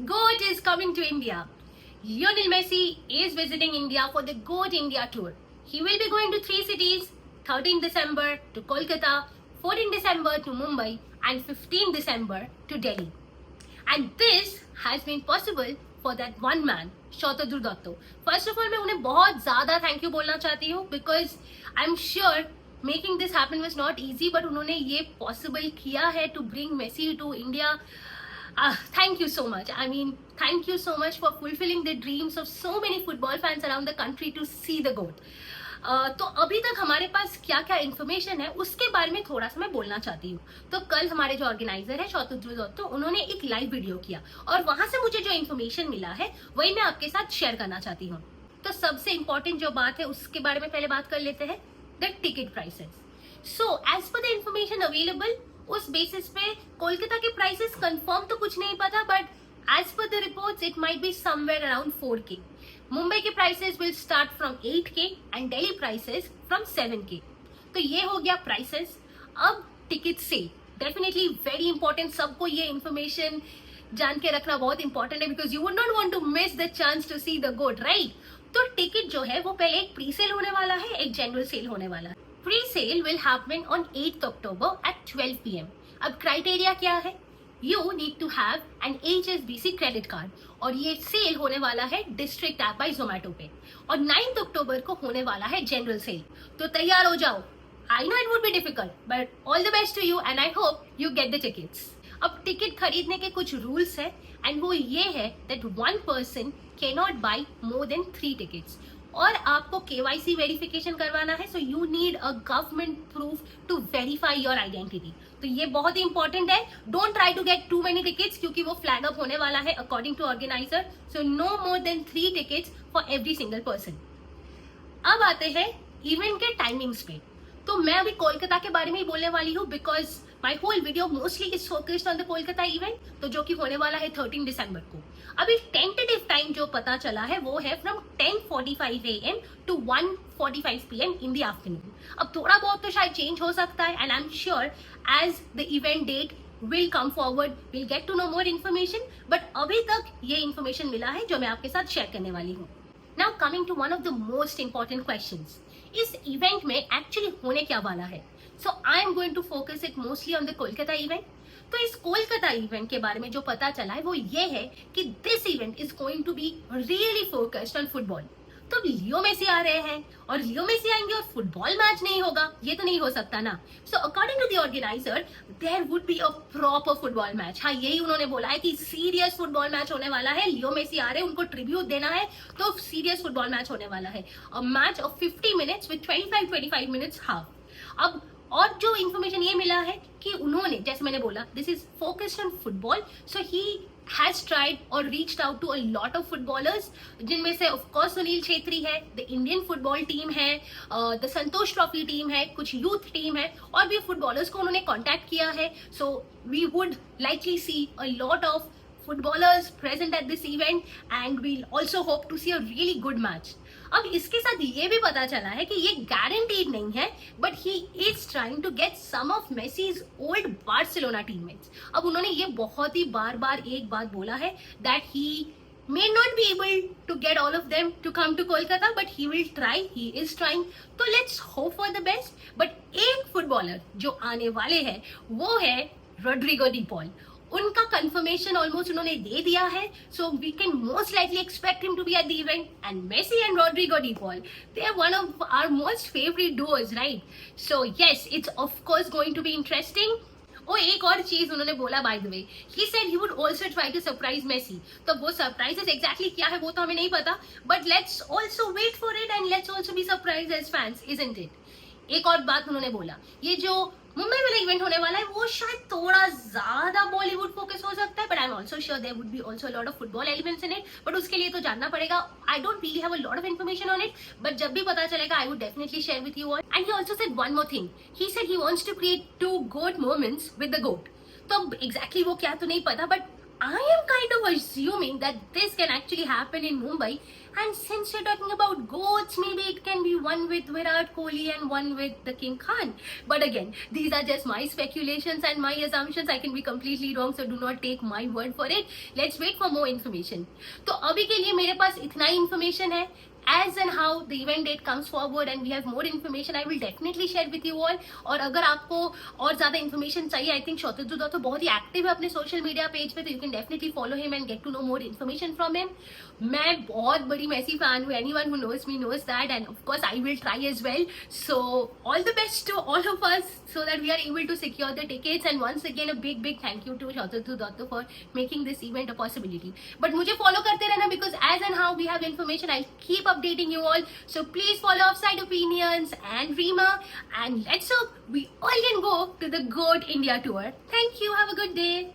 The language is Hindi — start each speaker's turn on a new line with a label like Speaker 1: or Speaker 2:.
Speaker 1: GOAT is coming to India. Lionel Messi is visiting India for the GOAT India tour. He will be going to 3 cities: 13 December to Kolkata, 14 December to Mumbai, and 15 December to Delhi. And this has been possible for that one man, Shotadru Dotto. First of all, मैं उन्हें बहुत ज़्यादा thank you बोलना चाहती हूँ because I'm sure making this happen was not easy, but उन्होंने ये possible किया है to bring Messi to India. Thank you so much. I mean, thank you so much for fulfilling the dreams of so many football fans around the country to see the GOAT. तो अभी तक हमारे पास क्या क्या इन्फॉर्मेशन है उसके बारे में थोड़ा सा मैं बोलना चाहती हूँ। तो कल हमारे जो ऑर्गेनाइजर है शोतद्रु दत्तो, उन्होंने एक लाइव वीडियो किया और वहां से मुझे जो इन्फॉर्मेशन मिला है वही मैं आपके साथ शेयर करना चाहती हूँ। तो सबसे इम्पोर्टेंट जो बात है उसके बारे में पहले बात कर लेते हैं, the ticket prices. So as per the information available, उस बेसिस पे कोलकाता के प्राइसेस कंफर्म तो कुछ नहीं पता, but as per the reports it might be somewhere around 4K. Mumbai के prices will start from 8K and Delhi prices from 7K. तो ये हो गया प्राइसेस. अब टिकट से डेफिनेटली वेरी इंपॉर्टेंट, सबको ये इन्फॉर्मेशन जान के रखना बहुत इंपॉर्टेंट है because you would not want to miss the chance to see the goat, right? तो टिकट जो है वो पहले एक प्री सेल होने वाला है, एक जनरल सेल होने वाला है. Pre sale will happen on 8th October at 12 PM. अब क्राइटेरिया क्या है? You need to have an HSBC credit card और ये सेल होने वाला है डिस्ट्रिक्ट ऐप बाय जोमेटो पे और 9th October को होने वाला है जनरल सेल. तो तैयार हो जाओ. I know it would be difficult, but all the best to you and I hope you get the tickets. अब टिकट खरीदने के कुछ रूल्स है एंड वो ये है that one person cannot buy more than 3 tickets. और आपको KYC वेरिफिकेशन करवाना है, so you need a government proof to verify your identity. तो ये बहुत ही इंपॉर्टेंट है. Don't try to get too many tickets क्योंकि वो फ्लैग अप होने वाला है according to organiser. So no more than 3 tickets for every single person. अब आते हैं इवेंट के टाइमिंग्स पे. तो मैं अभी कोलकाता के बारे में ही बोलने वाली हूँ because my whole video mostly is focused on the Kolkata event, तो जो कि होने वाला है 13 दिसंबर को. अभी टेंटेटिव टाइम जो पता चला है वो है from 10:45 AM to 1:45 PM in the afternoon. अब थोड़ा बहुत तो शायद चेंज हो सकता है and I am sure as the event date will come forward, we'll get to know more information, but अभी तक ये information मिला है जो मैं आपके साथ शेयर करने वाली हूँ. Now coming to one of the most important questions, इस इवेंट में एक्चुअली होने क्या वाला है? So I am going to focus it mostly on the Kolkata event. तो इस कोलकाता इवेंट के बारे में जो पता चला है वो ये है कि this event is going to be really focused on football. तो लियो मेसी आ रहे हैं और लियो मेसी आएंगे और फुटबॉल मैच नहीं होगा, ये तो नहीं हो सकता ना. So according to the organiser there would be a proper football match. हाँ, यही उन्होंने बोला है कि सीरियस फुटबॉल मैच होने वाला है. लियो मेसी आ रहे हैं, उनको ट्रिब्यूट देना है, तो सीरियस फुटबॉल मैच होने वाला है. A match of 50 minutes with 25 minutes half. अब और जो इन्फॉर्मेशन ये मिला है कि उन्होंने, जैसे मैंने बोला, this is focused on football, so he has tried और reached out to a lot of footballers, जिनमें से ऑफ कोर्स सुनील छेत्री है, द इंडियन फुटबॉल टीम है, द संतोष ट्रॉफी टीम है, कुछ यूथ टीम है, और भी फुटबॉलर्स को उन्होंने कॉन्टैक्ट किया है. So we would likely see a lot of footballers present at this event and we'll also hope to see a really good match. अब इसके साथ ये भी पता चला है कि ये गारंटीड नहीं है, but he is trying to get some of Messi's old Barcelona teammates. अब उन्होंने ये बहुत ही बार बार एक बात बोला है that he may not be able to get all of them to come to Kolkata, but he will try, he is trying. तो let's hope for the best. But एक फुटबॉलर जो आने वाले हैं वो है रोड्रिगो डी पॉल. उनका कंफर्मेशन ऑलमोस्ट उन्होंने दे दिया है, so we can most likely expect him to be at the event. And Messi and Rodrigo De Paul, they are one of our most favourite duos, right? So yes, it's of course going to be interesting. और एक और चीज उन्होंने बोला, by the way, he said he would also try to surprise Messi. तो वो सरप्राइजेस एग्जैक्टली क्या है वो तो हमें नहीं पता, but let's also wait for it and let's also be surprised as fans, isn't it? एक और बात उन्होंने बोला, ये जो मुंबई वाला इवेंट होने वाला है वो शायद थोड़ा ज्यादा बॉलीवुड फोकस हो सकता है, but I am also sure there would be also lot of football elements in it. But उसके लिए तो जानना पड़ेगा. I don't really have a lot of information on it, but जब भी पता चलेगा I would definitely share with you all. And he also said one more thing, he said he wants to create 2 GOAT moments with the GOAT. तो एग्जैक्टली वो क्या तो नहीं पता, but I am kind of assuming that this can actually happen in Mumbai. And since you're talking about goats, maybe it can be one with Virat Kohli and one with the King Khan. But again, these are just my speculations and my assumptions. I can be completely wrong, so do not take my word for it. Let's wait for more information. तो अभी के लिए मेरे पास इतना ही information है. As and how the event date comes forward and we have more information, I will definitely share with you all. और अगर आपको और ज़्यादा information चाहिए, I think शौतुद्दू दत्त तो बहुत ही active है अपने social media page पे, तो you can definitely follow him and get to know more information from him. मैं बहुत बड़ी मैसी fan हूँ. Anyone who knows me knows that, and of course I will try as well. So all the best to all of us so that we are able to secure the tickets. And once again a big thank you to शौतुद्दू Dutt for making this event a possibility. But मुझे follow करते रहना, because as and how we have information, I'll keep updating you all. So please follow Offside Opinions and Reema, and let's hope we all can go to the GOAT India tour. Thank you. Have a good day.